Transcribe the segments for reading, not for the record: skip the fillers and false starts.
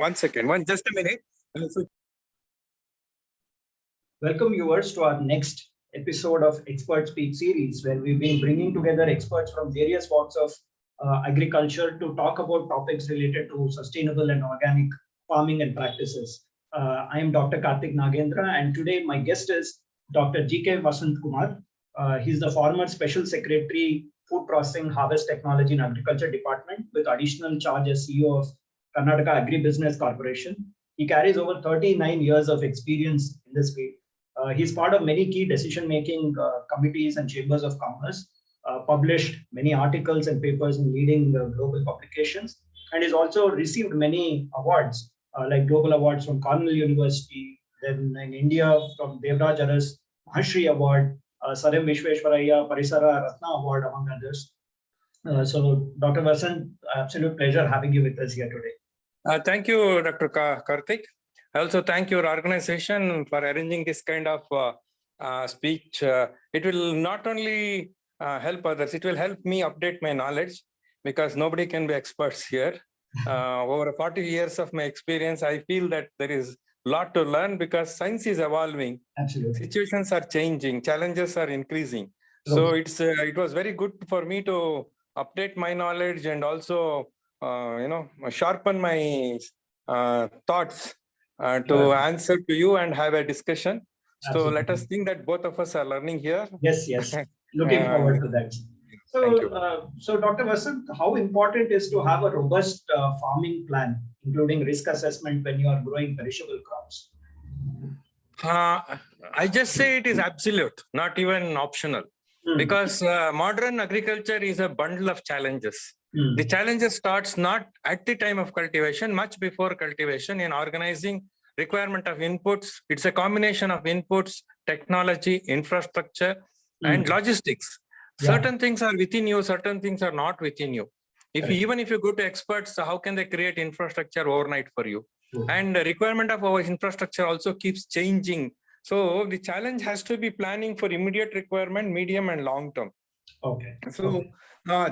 One second, just a minute. Welcome viewers to our next episode of Expert Speak series, where we've been bringing together experts from various walks of agriculture to talk about topics related to sustainable and organic farming and practices. I am Dr. Karthik Nagendra, and today my guest is Dr. G.K. Vasant Kumar. He's the former Special Secretary, Food Processing, Harvest Technology and Agriculture Department, with additional charge as CEO of Karnataka Agribusiness Corporation. He carries over 39 years of experience in this field. He's part of many key decision-making committees and chambers of commerce, published many articles and papers in leading global publications, and he's also received many awards, like global awards from Cornell University, then in India from Devraj Aras Mahashri Award, Sir M. Vishveshwaraya Parisara Ratna Award, among others. So, Dr. Vasant, absolute pleasure having you with us here today. Thank you, Dr. Karthik. I also thank your organization for arranging this kind of speech. It will not only help others, it will help me update my knowledge, because nobody can be experts here. Over 40 years of my experience, I feel that there is a lot to learn, because science is evolving. Absolutely. Situations are changing, challenges are increasing. So it was very good for me to update my knowledge and also sharpen my thoughts to answer to you and have a discussion. So let us think that both of us are learning here. Yes. Looking forward to that. So Dr. Vasant, how important is to have a robust farming plan, including risk assessment when you are growing perishable crops? I just say it is absolute, not even optional, because modern agriculture is a bundle of challenges. The challenges starts not at the time of cultivation, much before cultivation, in organizing requirement of inputs. It's a combination of inputs, technology, infrastructure, and logistics. Certain things are within you, certain things are not within you. Even if you go to experts, how can they create infrastructure overnight for you? And the requirement of our infrastructure also keeps changing. So the challenge has to be planning for immediate requirement, medium and long term. So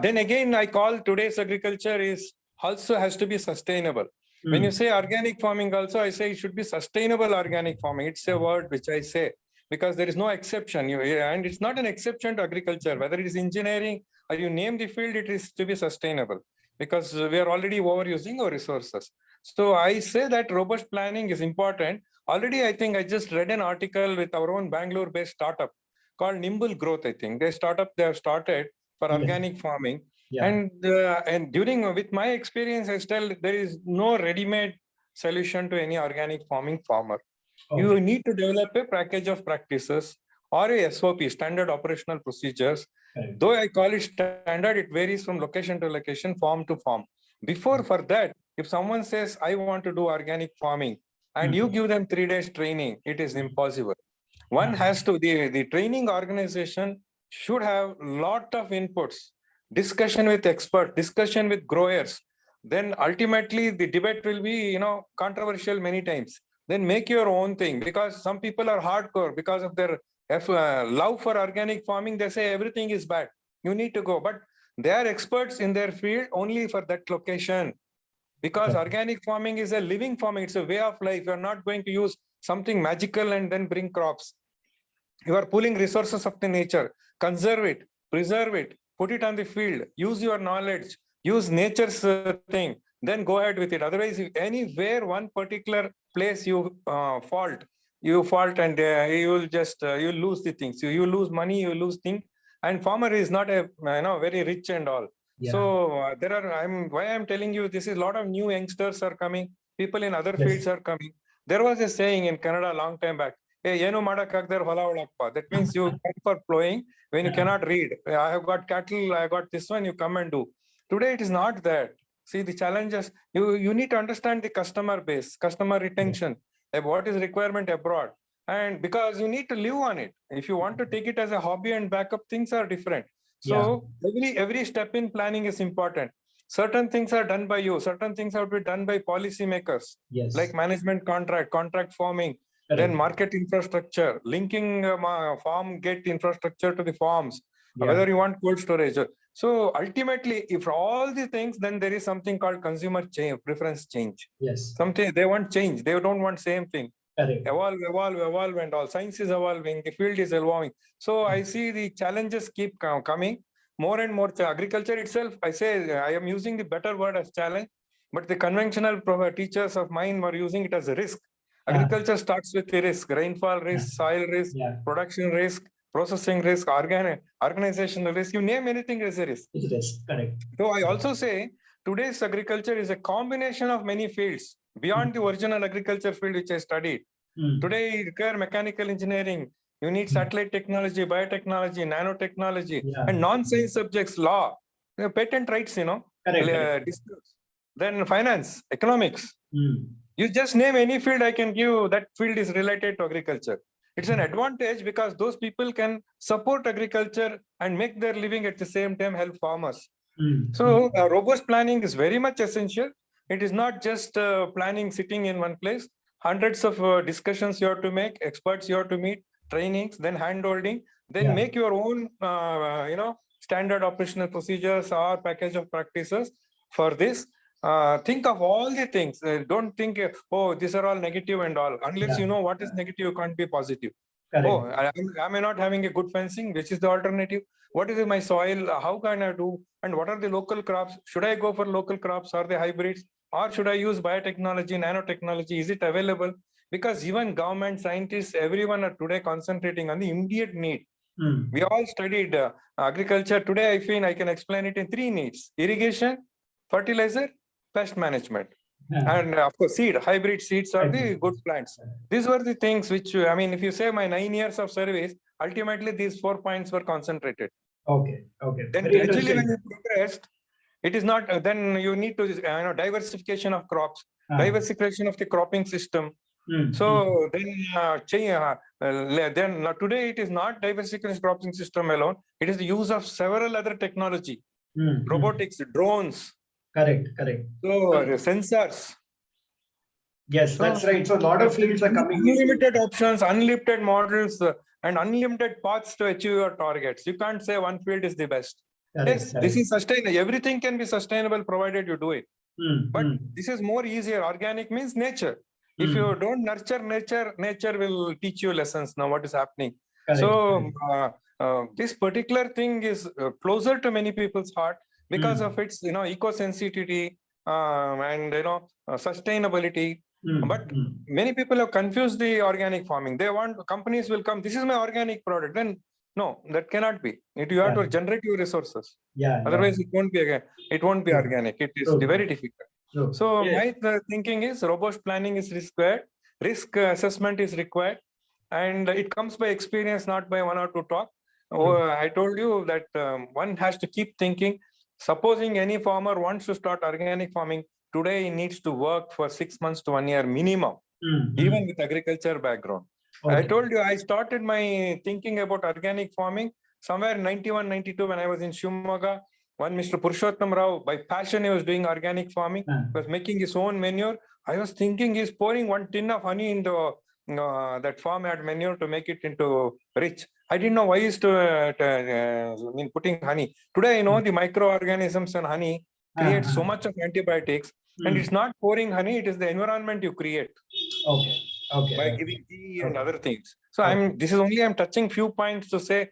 then again, I call today's agriculture is also has to be sustainable. When you say organic farming also, I say it should be sustainable organic farming. It's a word which I say, because there is no exception. And it's not an exception to agriculture. Whether it is engineering or you name the field, it is to be sustainable, because we are already overusing our resources. So I say that robust planning is important. Already, I think I just read an article with our own Bangalore-based startup called Nimble Growth. I think they have started for organic farming. And during with my experience, I tell there is no ready-made solution to any organic farming farmer. You need to develop a package of practices or a SOP, standard operational procedures. Though I call it standard, it varies from location to location, farm to farm. For that, if someone says, I want to do organic farming, and you give them 3 days training, it is impossible. One has to, the training organization should have lot of inputs, discussion with experts, discussion with growers. Then ultimately the debate will be, controversial many times. Then make your own thing, because some people are hardcore because of their love for organic farming. They say everything is bad. You need to go, but they are experts in their field only for that location. Because organic farming is a living farming. It's a way of life. You're not going to use something magical and then bring crops. You are pulling resources of the nature, conserve it, preserve it, put it on the field, use your knowledge, use nature's thing, then go ahead with it. Otherwise, if anywhere one particular place you fault and you will just, you lose the things. You lose money, you lose things. And farmer is not a, very rich and all. So why I'm telling you, this is a lot of new youngsters are coming. People in other fields are coming. There was a saying in Canada a long time back, that means you come for plowing when you cannot read. I have got cattle, I got this one, you come and do. Today it is not that. See the challenges, you need to understand the customer base, customer retention, what is requirement abroad. And because you need to live on it. If you want to take it as a hobby and backup, things are different. So every step in planning is important. Certain things are done by you. Certain things have to be done by policymakers, like management contract forming, then market infrastructure, linking farm gate infrastructure to the farms, whether you want cold storage. So ultimately, if all the things, then there is something called consumer change, preference change. Yes. Something they want change. They don't want same thing. Correct. Evolve, and all. Science is evolving. The field is evolving. So I see the challenges keep coming more and more. Agriculture itself, I say, I am using the better word as challenge, but the conventional teachers of mine were using it as a risk. Agriculture starts with the risk: rainfall risk, soil risk, production risk, processing risk, organizational risk. You name anything as a risk. It's risk. Correct. So I also say today's agriculture is a combination of many fields beyond the original agriculture field which I studied. Today you require mechanical engineering. You need satellite technology, biotechnology, nanotechnology, and non-science subjects, law, patent rights, disputes. Then finance, economics. You just name any field I can give, that field is related to agriculture. It's an advantage because those people can support agriculture and make their living at the same time, help farmers. So robust planning is very much essential. It is not just planning sitting in one place. Hundreds of discussions you have to make, experts you have to meet, trainings, then hand-holding, then make your own, standard operational procedures or package of practices for this. Think of all the things. Don't think, oh, these are all negative and all. Unless you know what is negative, you can't be positive. Correct. Oh, am I not having a good fencing? Which is the alternative? What is my soil? How can I do? And what are the local crops? Should I go for local crops? Are they hybrids? Or should I use biotechnology, nanotechnology? Is it available? Because even government scientists, everyone are today concentrating on the immediate need. We all studied agriculture. Today, I feel I can explain it in 3 needs: irrigation, fertilizer, pest management. And of course, hybrid seeds are the good plants. These were the things which, if you say my 9 years of service, ultimately these 4 points were concentrated. Okay. Then gradually when you progressed, it is not, then you need to, diversification of crops, diversification of the cropping system. So then today it is not diversification cropping system alone. It is the use of several other technology, robotics, drones. Correct. So sensors. Yes, that's right. So a lot of fields are coming. Unlimited options, unlimited models, and unlimited paths to achieve your targets. You can't say one field is the best. Yes, this is sustainable. Everything can be sustainable provided you do it. But this is more easier. Organic means nature. If you don't nurture nature, nature will teach you lessons now what is happening. So this particular thing is closer to many people's heart because of its eco-sensitivity and sustainability. But many people have confused the organic farming. They want, companies will come, this is my organic product. Then no, that cannot be. You have to generate your resources. Otherwise, it won't be organic. It is very difficult. So my thinking is robust planning is required, risk assessment is required, and it comes by experience, not by 1 or 2 talk. I told you that one has to keep thinking. Supposing any farmer wants to start organic farming, today he needs to work for 6 months to 1 year minimum, even with agriculture background. I told you I started my thinking about organic farming somewhere in 91, 92 when I was in Shimoga. One Mr. Purushottam Rao, by passion, he was doing organic farming, was making his own manure. I was thinking he's pouring 1 tin of honey into that farm had manure to make it into rich. I didn't know why he's putting honey. Today I know the microorganisms in honey create so much of antibiotics, and it's not pouring honey, it is the environment you create. By giving tea and other things. So I'm touching few points to say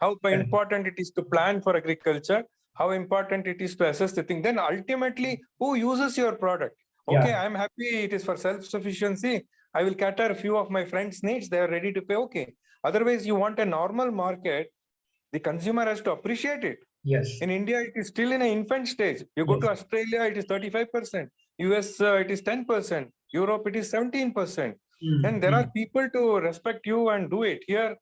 how important it is to plan for agriculture, how important it is to assess the thing. Then ultimately, who uses your product? Okay, I'm happy it is for self-sufficiency. I will cater a few of my friends' needs. They are ready to pay. Okay. Otherwise, you want a normal market. The consumer has to appreciate it. Yes. In India, it is still in an infant stage. You go to Australia, it is 35%. US, it is 10%. Europe, it is 17%. And there are people to respect you and do it. Here,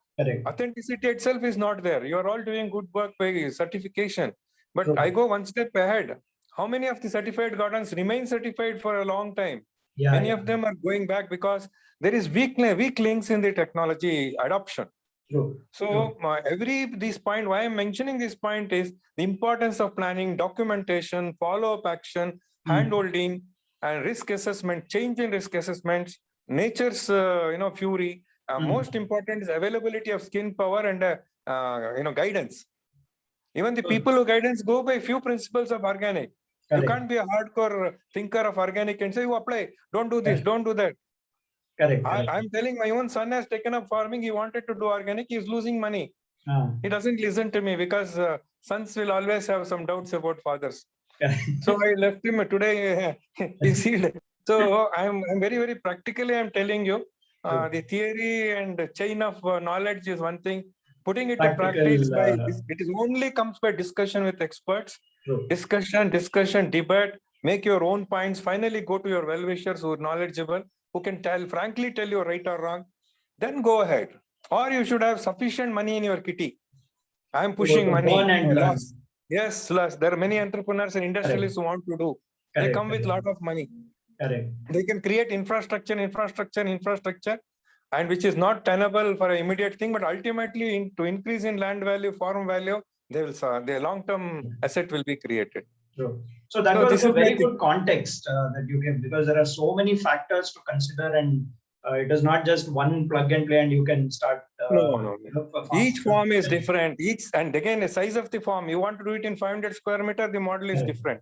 authenticity itself is not there. You are all doing good work by certification. But I go one step ahead. How many of the certified gardens remain certified for a long time? Many of them are going back because there is weak links in the technology adoption. So why I'm mentioning this point is the importance of planning, documentation, follow-up action, hand-holding, and risk assessment, change in risk assessments, nature's fury. Most important is availability of skin power and guidance. Even the people who guidance go by few principles of organic. You Correct. can't be a hardcore thinker of organic and say, you apply, don't do this, don't do that. Correct. I'm telling my own son has taken up farming. He wanted to do organic. He's losing money. He doesn't listen to me because sons will always have some doubts about fathers. So I left him today. He's healed. So I'm very, very practically, I'm telling you, the theory and the chain of knowledge is one thing. Putting it to practice it is only comes by discussion with experts. True. Discussion, debate, make your own points. Finally, go to your well-wishers who are knowledgeable, who can frankly tell you right or wrong. Then go ahead. Or you should have sufficient money in your kitty. I'm pushing money. Loss. Yes, loss. There are many entrepreneurs and industrialists who want to do. They come with a lot of money. Correct. They can create infrastructure, and which is not tenable for an immediate thing, but ultimately to increase in land value, farm value, their long-term asset will be created. True. So that was a very good context that you gave, because there are so many factors to consider, and it is not just one plug and play and you can start. No. Each farm is different. And again, the size of the farm, you want to do it in 500 square meter, the model is different.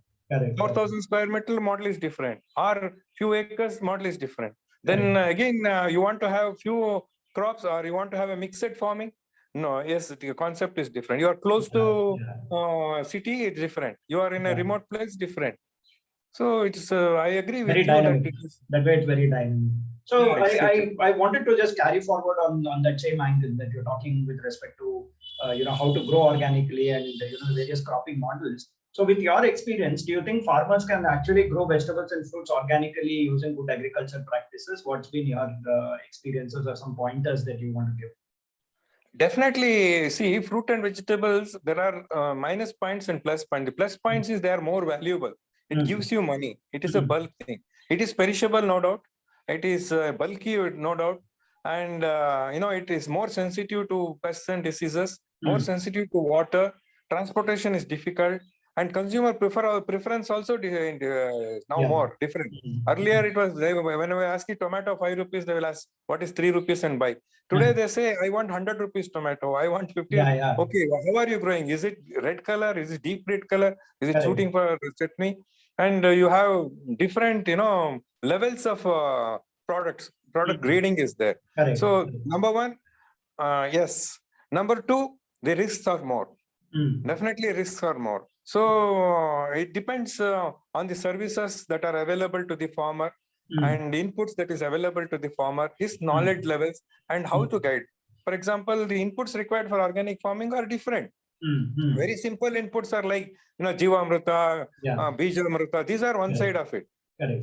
4,000 square meter model is different, or few acres model is different. Then again, you want to have few crops, or you want to have a mixed farming. No, yes, the concept is different. You are close to city, it's different. You are in a remote place, different. So it's, I agree with very you dynamic. that it is. That way it's very dynamic. So I wanted to just carry forward on that same angle that you're talking with respect to, how to grow organically and, various cropping models. So with your experience, do you think farmers can actually grow vegetables and fruits organically using good agriculture practices? What's been your experiences or some pointers that you want to give? Definitely. See, fruit and vegetables, there are minus points and plus points. The plus points is they are more valuable. It gives you money. It is a bulk thing. It is perishable, no doubt. It is bulky, no doubt. And, it is more sensitive to pests and diseases, more sensitive to water. Transportation is difficult. And consumer preference also now more different. Earlier, it was, whenever I ask you tomato 5 rupees, they will ask, what is 3 rupees and buy? Today, they say, I want 100 rupees tomato. I want 50. Okay, how are you growing? Is it red color? Is it deep red color? Is it suiting for chutney? And you have different, levels of products. Product grading is there. So, number one, yes. Number two, the risks are more. Definitely risks are more. So it depends on the services that are available to the farmer and inputs that is available to the farmer, his knowledge levels and how to guide. For example, the inputs required for organic farming are different. Very simple inputs are like, Jivamrita, Bijamrita. These are one side of it.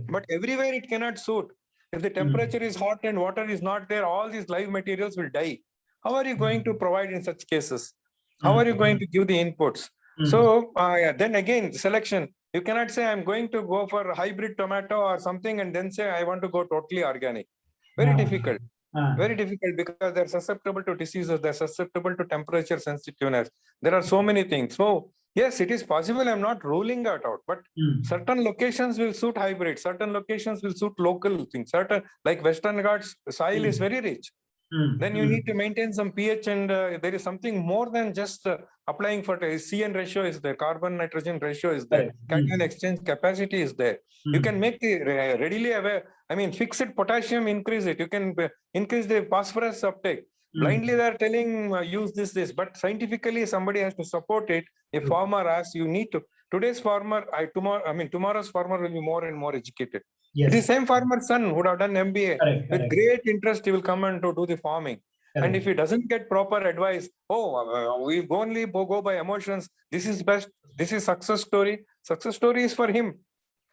But everywhere it cannot suit. If the temperature is hot and water is not there, all these live materials will die. How are you going to provide in such cases? How are you going to give the inputs? So then again, selection. You cannot say I'm going to go for hybrid tomato or something and then say I want to go totally organic. Very difficult. Very difficult because they're susceptible to diseases. They're susceptible to temperature sensitiveness. There are so many things. So yes, it is possible. I'm not ruling that out. But certain locations will suit hybrid. Certain locations will suit local things. Certain, like Western Ghats, soil is very rich. Then you need to maintain some pH, and there is something more than just applying for CN ratio is there, carbon nitrogen ratio is there, cation exchange capacity is there. You can make the readily aware, fixed potassium, increase it. You can increase the phosphorus uptake. Blindly they are telling use this, but scientifically somebody has to support it. A farmer asks, you need to. Today's farmer, tomorrow's farmer will be more and more educated. The same farmer's son who would have done MBA with great interest, he will come and to do the farming. And if he doesn't get proper advice, we only go by emotions. This is best. This is success story. Success story is for him.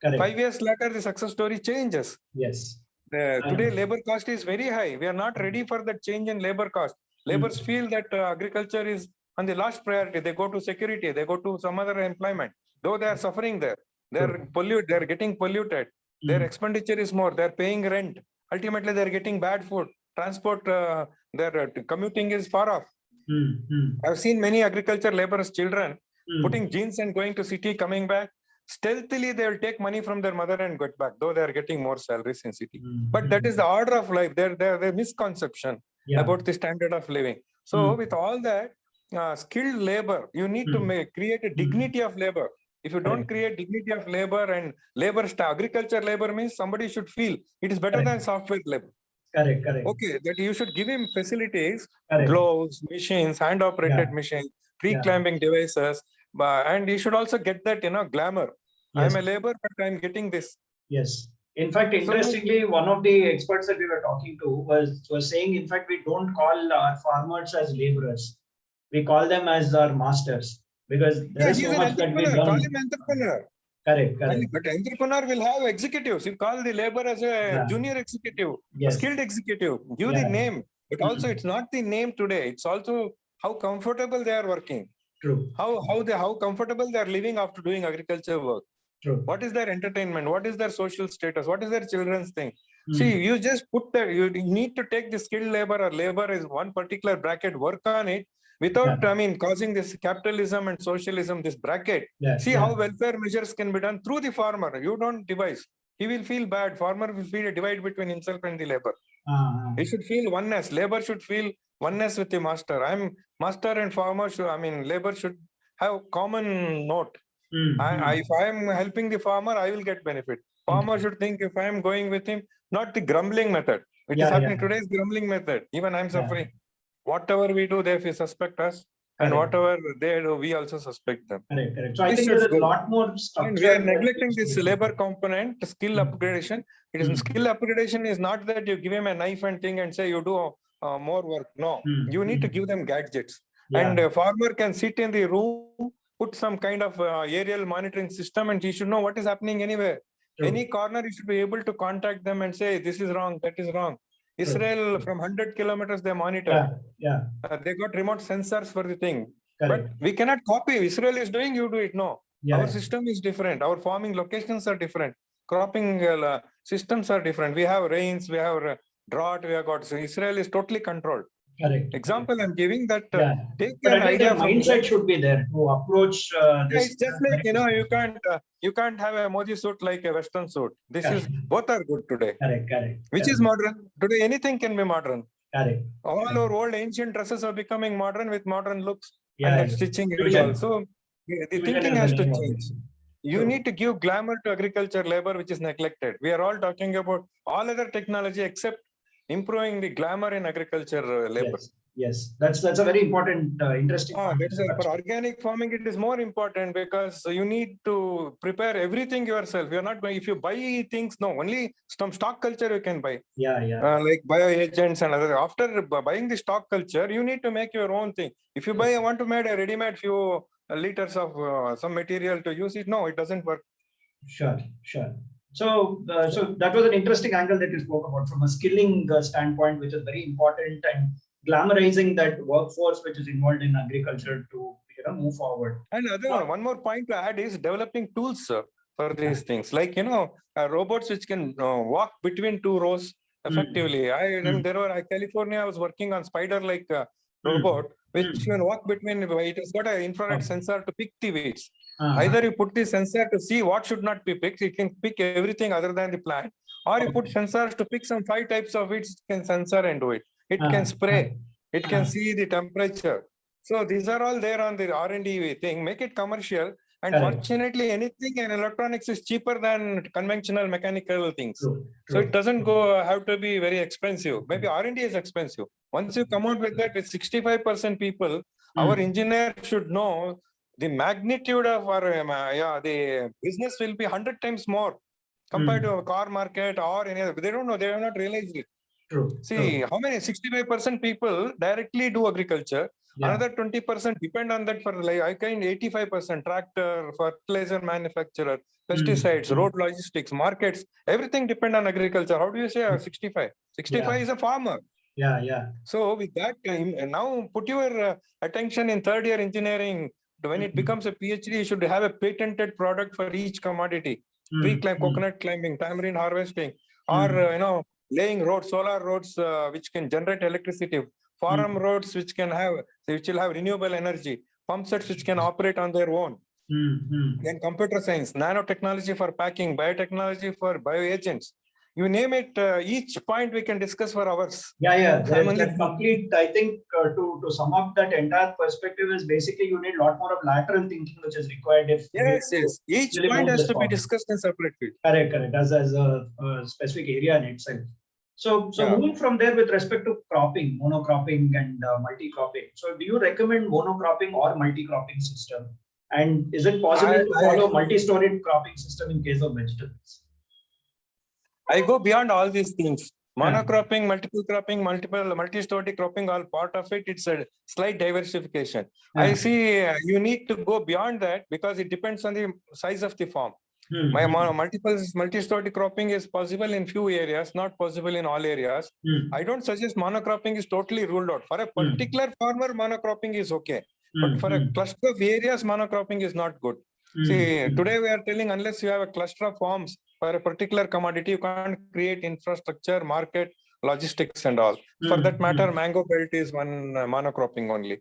5 years later, the success story changes. Today, labor cost is very high. We are not ready for that change in labor cost. Laborers feel that agriculture is on the last priority. They go to security. They go to some other employment. Though they are suffering there. They are getting polluted. Their expenditure is more. They're paying rent. Ultimately, they're getting bad food. Transport, their commuting is far off. I've seen many agriculture laborers' children putting jeans and going to city, coming back. Stealthily, they will take money from their mother and get back, though they are getting more salaries in city. But that is the order of life. Their misconception about the standard of living. So with all that, skilled labor. You need to create a dignity of labor. If you don't Correct. create dignity of labor and agriculture labor means somebody should feel it is better Correct. than software labor. Correct, correct. Okay, that you should give him facilities, Correct. gloves, machines, hand-operated Yeah. machines, tree Yeah. climbing devices, and he should also get that glamour. Yes. I'm a labor, but I'm getting this. Yes. In fact, So- interestingly, one of the experts that we were talking to was saying, in fact, we don't call our farmers as laborers. We call them as our masters, because there Yeah, is he's so an much that we entrepreneur. Call learn. him entrepreneur. Correct, correct. But entrepreneur will have executives. You call the labor as a Yeah. junior executive, a Yes. skilled executive. Give Yeah. the name. But also, Mhm. it's not the name today. It's also how comfortable they are working. True, How comfortable they are living after doing agriculture work. true. What is their entertainment? What is their social status? What is their children's thing? Mm. See, you just put that. You need to take the skilled labor or labor is one particular bracket. Work on it without, causing this capitalism and socialism. This bracket. Yeah, See yeah. how welfare measures can be done through the farmer. You don't devise. He will feel bad. Farmer will feel a divide between himself and the labor. He should feel oneness. Labor should feel oneness with the master. I'm master and farmer labor should have common note. If I am helping the farmer, I will get benefit. Farmer should think if I am going with him, not the grumbling method. It is Yeah, happening yeah. today is grumbling method. Even I am Yeah. suffering. Whatever we do, they suspect us. And Correct. whatever they do, we also suspect them. Correct, correct. So I This think should there's a go. lot more And structure. we are that neglecting needs to this be- labor component, skill Mm. upgradation. It is Mm. skill upgradation is not that you give him a knife and thing and say you do more work. No, Mm. you need to Mm. give them gadgets. Yeah. And a farmer can sit in the room, put some kind of aerial monitoring system, and he should know what is happening anywhere. True. Any corner, you should be able to contact them and say, this is wrong, that is wrong. Israel, from 100 kilometers, they monitor. Yeah, yeah. They got remote sensors for the thing. Correct. But we cannot copy. Israel is doing, you do it. No. Yeah. Our system is different. Our farming locations are different. Cropping systems are different. We have rains, we have drought, we have got. So Israel is totally controlled. Correct. Example I'm giving that Yeah. take But an I think idea that from mindset should be there to approach this. it's just like you can't have a Modi suit like a Western suit. This is both are good today. Correct, correct. Which is modern? Today anything can be modern. Correct. All our old ancient dresses are becoming modern with modern looks Yeah, and yeah. stitching and Fusion. all. So the Fusion thinking is has the to name of change. it. You True. need to give glamour to agriculture labor, which is neglected. We are all talking about all other technology except improving the glamour in agriculture labor. Yes, yes. That's a very important, interesting. point. For organic farming, it is more important because you need to prepare everything yourself. You're not going, if you buy things, no, only some stock culture you can buy. Yeah, yeah. Like bioagents and other. After buying the stock culture, you need to make your own thing. If you want to make a ready-made few liters of some material to use it, no, it doesn't work. Sure, sure. So that was an interesting angle that you spoke about from a skilling standpoint, which is very important, and glamorizing that workforce which is involved in agriculture to move forward. And one more point to add is developing tools for these things, like robots which can walk between two rows effectively. California, I was working on spider-like robot which can walk between. It has got an infrared sensor to pick the weeds. Either you put the sensor to see what should not be picked, it can pick everything other than the plant, or you put sensors to pick some 5 types of weeds, it can sensor and do it. It can spray, it can see the temperature. So these are all there on the R&D thing, make it commercial. And fortunately, anything in electronics is cheaper than conventional mechanical things. True. So it doesn't have to be very expensive. Maybe R&D is expensive. Once you come out with that, with 65% people, our engineer should know the magnitude of our, the business will be 100 times more compared to a car market or any other. They don't know, they have not realized it. True. See, how many 65% people directly do agriculture. Yeah. Another 20% depend on that for like, I kind 85% tractor, fertilizer manufacturer, pesticides, road logistics, markets, everything depend on agriculture. How do you say 65? 65 is a farmer. Yeah, yeah. So with that, now put your attention in third year engineering. When it becomes a PhD, you should have a patented product for each commodity. Tree climb, coconut climbing, tamarind harvesting, or laying roads, solar roads, which can generate electricity, farm roads which will have renewable energy, pump sets which can operate on their own. Then computer science, nanotechnology for packing, biotechnology for bioagents. you name it, each point we can discuss for hours. Yeah. I'm only That complete, I think, to sum up that entire perspective is basically you need a lot more of lateral thinking, which is required if we have to yes. Each really point move has this to be forward. discussed in separately. Correct. As a specific area in itself. So Yeah. moving from there with respect to cropping, monocropping and multi-cropping. So do you recommend monocropping or multi-cropping system? And is it possible to follow multi-storied cropping system in case of vegetables? I go beyond all these things. Monocropping, multiple cropping, multi-story cropping, all part of it. It's a slight diversification. I see you need to go beyond that because it depends on the size of the farm. My multi-story cropping is possible in few areas, not possible in all areas. I don't suggest monocropping is totally ruled out. For a particular farmer, monocropping is okay. But for a cluster of areas, monocropping is not good. See, today we are telling unless you have a cluster of farms for a particular commodity, you can't create infrastructure, market, logistics and all. For that matter, mango belt is one monocropping only.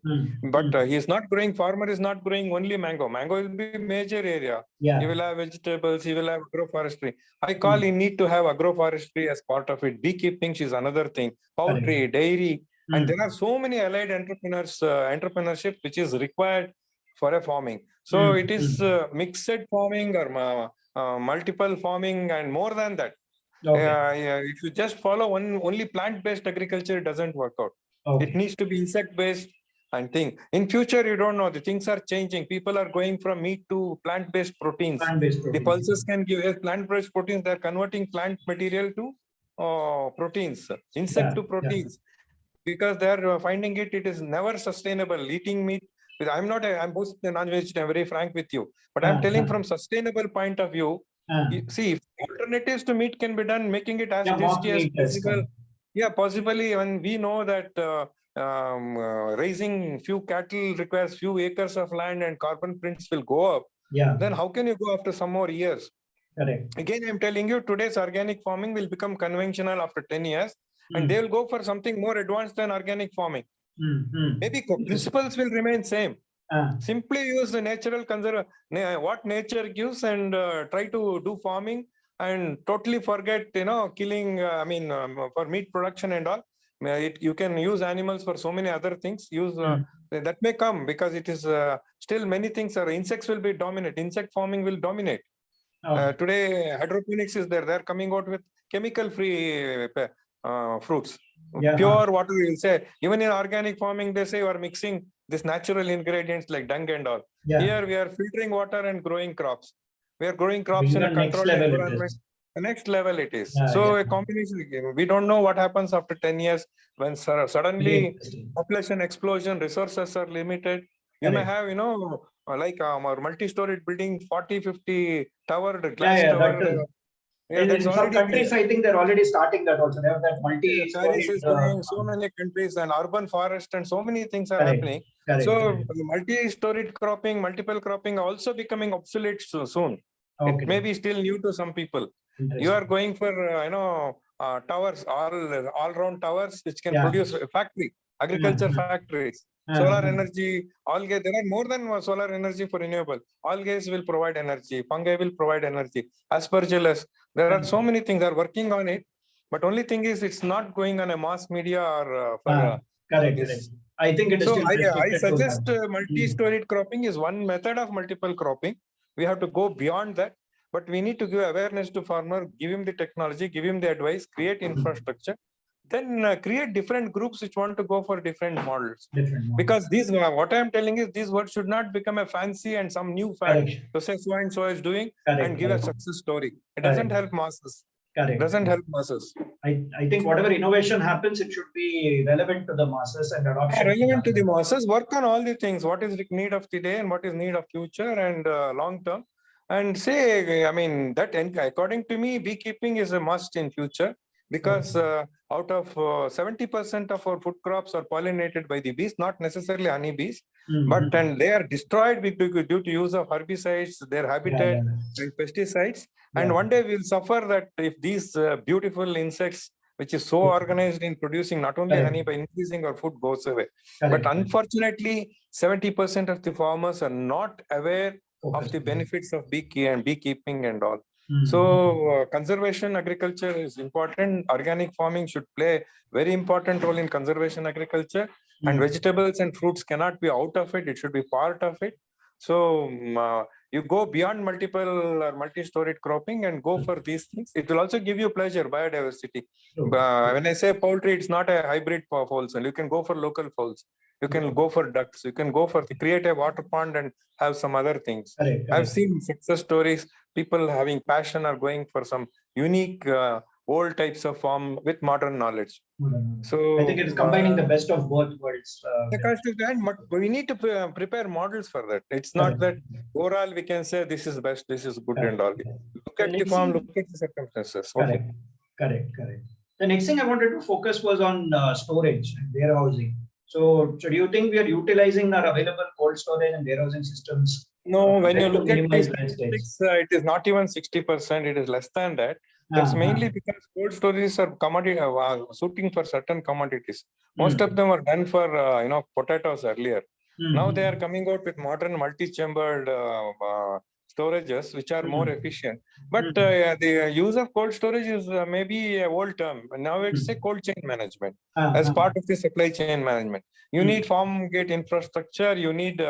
But he is not growing, farmer is not growing only mango. Mango will be major area. You will have vegetables, you will have agroforestry. I call you need to have agroforestry as part of it. Beekeeping is another thing. Poultry, dairy. And there are so many allied entrepreneurship which is required for a farming. So it is mixed farming or multiple farming and more than that. If you just follow only plant-based agriculture, it doesn't work out. It needs to be insect-based and thing. In future, you don't know. The things are changing. People are going from meat to plant-based proteins. The pulses can give plant-based proteins. They're converting plant material to proteins, insect to proteins. Because they're finding it is never sustainable. Eating meat, I'm both non-vegetarian, I'm very frank with you. But I'm telling from sustainable point of view, see, if alternatives to meat can be done, making it as tasty as possible. Yeah, possibly when we know that raising few cattle requires few acres of land and carbon prints will go up. Then how can you go after some more years? Correct. Again, I'm telling you, today's organic farming will become conventional after 10 years. And they will go for something more advanced than organic farming. Maybe principles will remain same. Simply use the natural what nature gives and try to do farming and totally forget, killing, for meat production and all. You can use animals for so many other things. That may come because it is still many things are insects will be dominant. Insect farming will dominate. Today, hydroponics is there. They're coming out with chemical-free fruits. Pure water, you will say. Even in organic farming, they say you are mixing this natural ingredients like dung and all. Here, we are filtering water and growing crops. We are growing crops in a controlled environment. The next level it is. A combination. We don't know what happens after 10 years when suddenly population explosion, resources are limited. You may have, like our multi-storied building, 40, 50 towered glass tower. In some countries, I think they're already starting that also. They have that multi-storied. So many countries and urban forest and so many things are happening. Multi-storied cropping, multiple cropping also becoming obsolete soon. It may be still new to some people. You are going for, towers, all-round towers which can produce factory, agriculture factories. Solar energy, algae, there are more than solar energy for renewable. Algae will provide energy, fungi will provide energy, aspergillus. There are so many things, they are working on it. But only thing is, it's not going on a mass media or correct. I think it is still I suggest multi-storied cropping is one method of multiple cropping. We have to go beyond that. But we need to give awareness to farmer, give him the technology, give him the advice, create infrastructure. Then create different groups which want to go for different models. Because what I am telling is these words should not become a fancy and some new fact to say so and so is doing and give a success story. It doesn't help masses. Doesn't help masses. I think whatever innovation happens, it should be relevant to the masses and adoption. Relevant to the masses. Work on all the things. What is the need of today and what is need of future and long term. And say, that according to me, beekeeping is a must in future. Because out of 70% of our food crops are pollinated by the bees, not necessarily honeybees, but they are destroyed due to use of herbicides, their habitat and pesticides. And one day we'll suffer that if these beautiful insects, which is so organized in producing not only honey, by increasing our food goes away. But unfortunately, 70% of the farmers are not aware of the benefits of beekeeping and all. So conservation agriculture is important. Organic farming should play very important role in conservation agriculture, and vegetables and fruits cannot be out of it. It should be part of it. So you go beyond multiple or multi-storied cropping and go for these things. It will also give you pleasure, biodiversity. When I say poultry, it's not a hybrid for fowls. You can go for local fowls. You can go for ducks. You can go for create a water pond and have some other things. I've seen success stories. People having passion are going for some unique old types of farm with modern knowledge. So I think it's combining the best of both worlds. We need to prepare models for that. It's not that overall we can say this is best, this is good and all. Look at the farm, look at the circumstances. Correct. The next thing I wanted to focus was on storage and warehousing. So do you think we are utilizing our available cold storage and warehousing systems? No, when you look at these statistics, it is not even 60%, it is less than that. That's mainly because cold storages are commodity, suiting for certain commodities. Most of them were done for, potatoes earlier. Now they are coming out with modern multi-chambered storages, which are more efficient. But the use of cold storage is maybe an old term. Now it's a cold chain management as part of the supply chain management. You need farm gate infrastructure, you need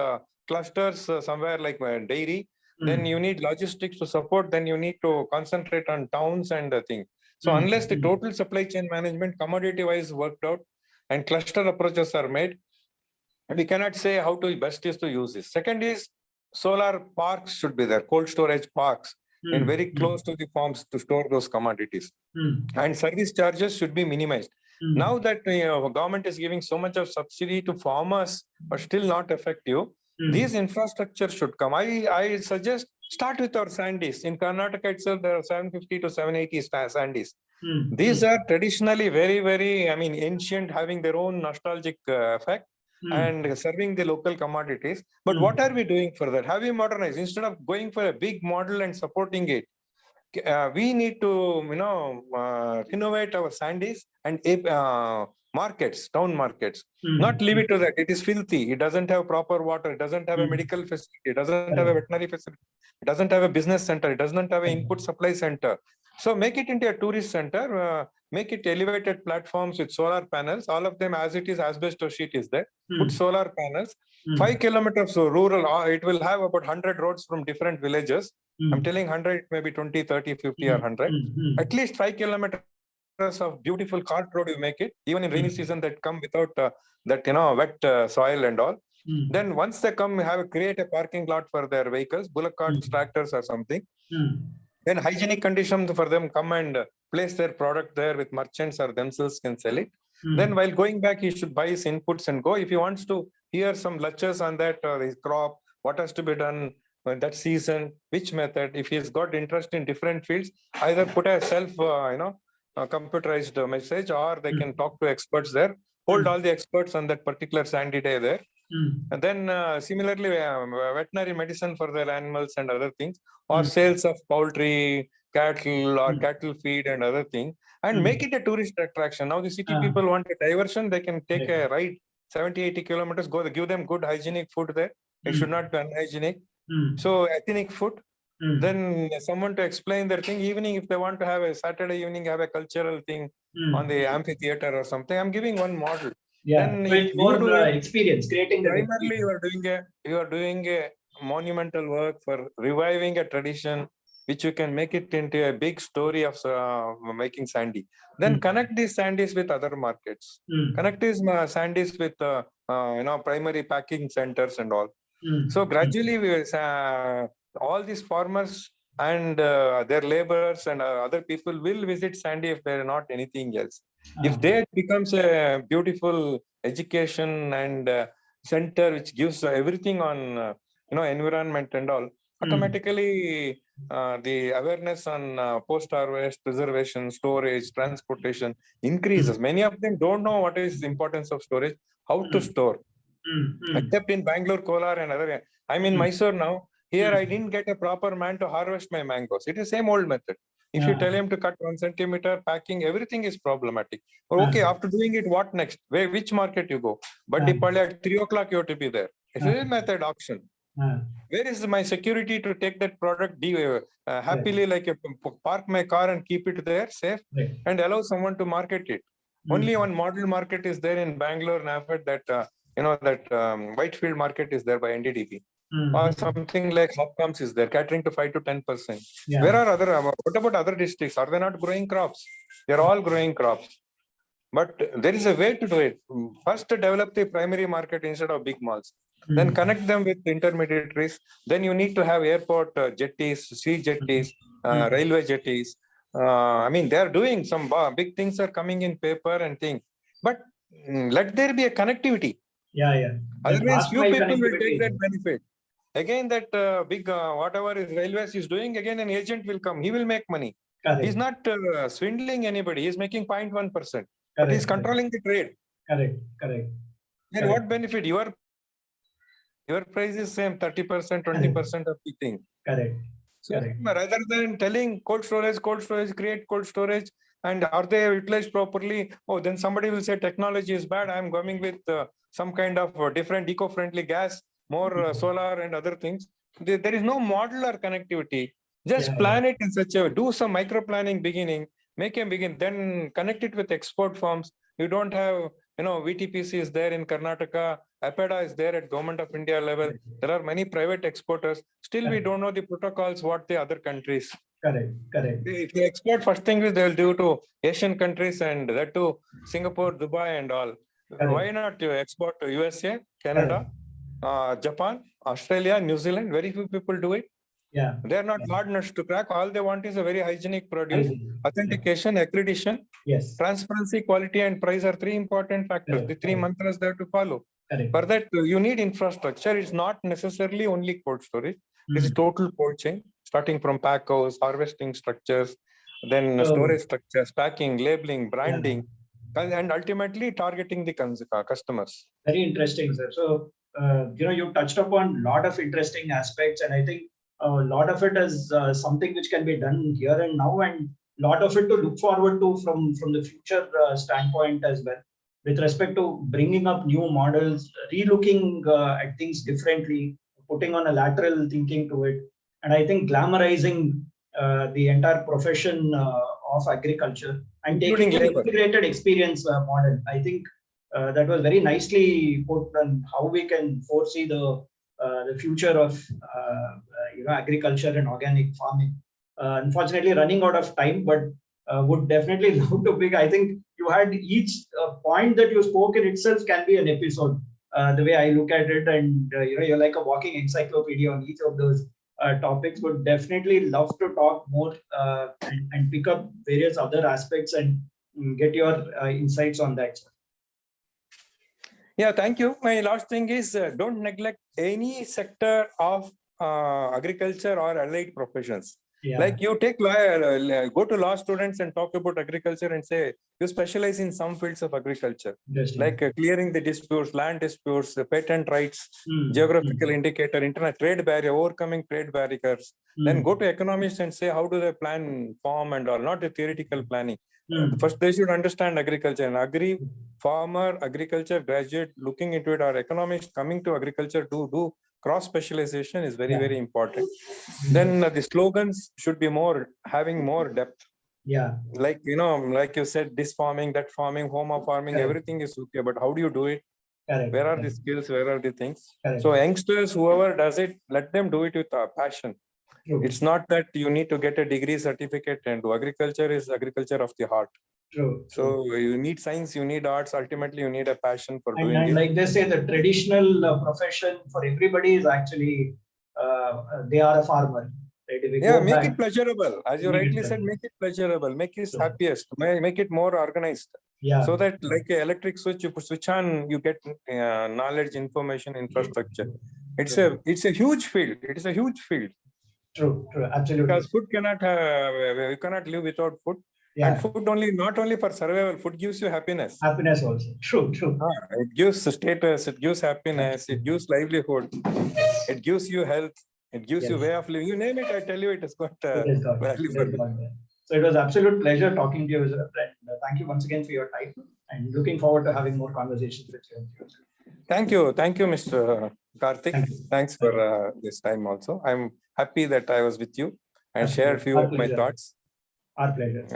clusters somewhere like dairy, then you need logistics to support, then you need to concentrate on towns and the thing. So unless the total supply chain management commodity wise worked out and cluster approaches are made, we cannot say how to best is to use this. Second is solar parks should be there, cold storage parks and very close to the farms to store those commodities. And service charges should be minimized. Now that government is giving so much of subsidy to farmers, but still not effective, these infrastructure should come. I suggest start with our sandies. In Karnataka itself, there are 750 to 780 sandies. These are traditionally very, very, ancient, having their own nostalgic effect and serving the local commodities. But what are we doing for that? Have we modernized? Instead of going for a big model and supporting it, we need to, innovate our sandies and markets, town markets. Not leave it to that. It is filthy. It doesn't have proper water. It doesn't have a medical facility. It doesn't have a veterinary facility. It doesn't have a business center. It does not have an input supply center. So make it into a tourist center. Make it elevated platforms with solar panels. All of them as it is, asbestos sheet is there. Put solar panels. 5 kilometers rural. It will have about 100 roads from different villages. I'm telling 100, maybe 20, 30, 50 or 100. At least 5 kilometers of beautiful cart road you make it, even in rainy season that come without wet soil and all. Then once they come, create a parking lot for their vehicles, bullock carts, tractors or something. Then hygienic conditions for them come and place their product there with merchants or themselves can sell it. Then while going back, he should buy his inputs and go. If he wants to hear some lectures on that or his crop, what has to be done that season, which method, if he's got interest in different fields, either put a self, computerized message, or they can talk to experts there, hold all the experts on that particular sandy day there. And then similarly, veterinary medicine for their animals and other things, or sales of poultry, cattle or cattle feed and other things, and make it a tourist attraction. Now the city people want a diversion, they can take a ride 70, 80 kilometers, give them good hygienic food there. It should not be unhygienic. So ethnic food. Then someone to explain their thing. Evening, if they want to have a Saturday evening, have a cultural thing on the amphitheater or something. I'm giving one model. Then it's more experience, creating the primarily you are doing a monumental work for reviving a tradition, which you can make it into a big story of making sandy. Then connect these sandies with other markets. Connect these sandies with primary packing centers and all. So gradually, all these farmers and their laborers and other people will visit sandy if they are not anything else. If there becomes a beautiful education and center which gives everything on environment and all, automatically the awareness on post-harvest, preservation, storage, transportation increases. Many of them don't know what is the importance of storage, how to store. Except in Bangalore, Kolar and other. I'm in Mysore now. Here I didn't get a proper man to harvest my mangoes. It is same old method. If you tell him to cut 1 centimeter, packing, everything is problematic. Okay, after doing it, what next? Which market you go? But at 3 o'clock you have to be there. It's a method auction. Where is my security to take that product happily, like park my car and keep it there safe and allow someone to market it? Only one model market is there in Bangalore, NAFED, that Whitefield market is there by NDDP. Or something like Hopcoms is there, catering to 5 to 10%. Where are what about other districts? Are they not growing crops? They're all growing crops. But there is a way to do it. First, develop the primary market instead of big malls. Then connect them with intermediaries. Then you need to have airport jetties, sea jetties, railway jetties. I mean, they are doing some big things are coming in paper and things. But let there be a connectivity. Otherwise, few people will take that benefit. Again, that big whatever is railways is doing, again an agent will come. He will make money. He's not swindling anybody. He's making 0.1%. But he's controlling the trade. Correct. Then what benefit? Your price is same, 30%, 20% of the thing. Correct. So rather than telling cold storage, create cold storage, and are they utilized properly? Oh, then somebody will say technology is bad. I'm going with some kind of different eco-friendly gas, more solar and other things. There is no modular connectivity. Just plan it in such a way. Do some micro planning beginning. Make a begin, then connect it with export firms. You don't have, VTPC is there in Karnataka, APEDA is there at Government of India level. There are many private exporters. Still, we don't know the protocols, what the other countries. Correct. If they export, first thing is they will do to Asian countries and that to Singapore, Dubai and all. Why not export to USA, Canada, Japan, Australia, New Zealand? Very few people do it. They are not hard nuts to crack. All they want is a very hygienic produce. Authentication, accreditation, transparency, quality, and price are 3 important factors. The 3 mantras they have to follow. For that, you need infrastructure. It's not necessarily only cold storage. It's a total cold chain, starting from pack house, harvesting structures, then storage structures, packing, labeling, branding, and ultimately targeting the customers. Very interesting, sir. So, you touched upon a lot of interesting aspects, and I think a lot of it is something which can be done here and now, and a lot of it to look forward to from the future standpoint as well, with respect to bringing up new models, relooking at things differently, putting on a lateral thinking to it, and I think glamorizing the entire profession of agriculture and taking an integrated experience model. I think that was very nicely put on how we can foresee the future of agriculture and organic farming. Unfortunately, running out of time, but would definitely love to pick. I think you had each point that you spoke in itself can be an episode. The way I look at it, and you're like a walking encyclopedia on each of those topics. Would definitely love to talk more and pick up various other aspects and get your insights on that. Yeah, thank you. My last thing is don't neglect any sector of agriculture or allied professions. Like you take go to law students and talk about agriculture and say you specialize in some fields of agriculture, like clearing the disputes, land disputes, patent rights, geographical indicator, internet trade barrier, overcoming trade barriers. Then go to economists and say how do they plan farm and all, not the theoretical planning. First, they should understand agriculture, and farmer, agriculture graduate looking into it, or economists coming to agriculture do cross specialization is very, very important. Then the slogans should be having more depth. Like, like you said, this farming, that farming, home of farming, everything is okay. But how do you do it? Where are the skills? Where are the things? So youngsters, whoever does it, let them do it with passion. It's not that you need to get a degree certificate and do. Agriculture is agriculture of the heart. So you need science, you need arts, ultimately you need a passion for doing it. Like they say, the traditional profession for everybody is actually, they are a farmer. Right? Make it pleasurable. As you rightly said, make it pleasurable, make it happiest, make it more organized. So that like an electric switch, you switch on, you get knowledge, information, infrastructure. It's a huge field. It is a huge field. True, absolutely. Because food cannot we cannot live without food. And food not only for survival, food gives you happiness. Happiness also. True. It gives status, it gives happiness, it gives livelihood, it gives you health, it gives you way of living. You name it, I tell you, it has got value for you. So it was absolute pleasure talking to you as a friend. Thank you once again for your time, and looking forward to having more conversations with you in the future. Thank you, Mr. Karthik, Thank you. thanks for this time also. I'm happy that I was with you and Absolutely. shared few Our of my pleasure. thoughts. Our pleasure.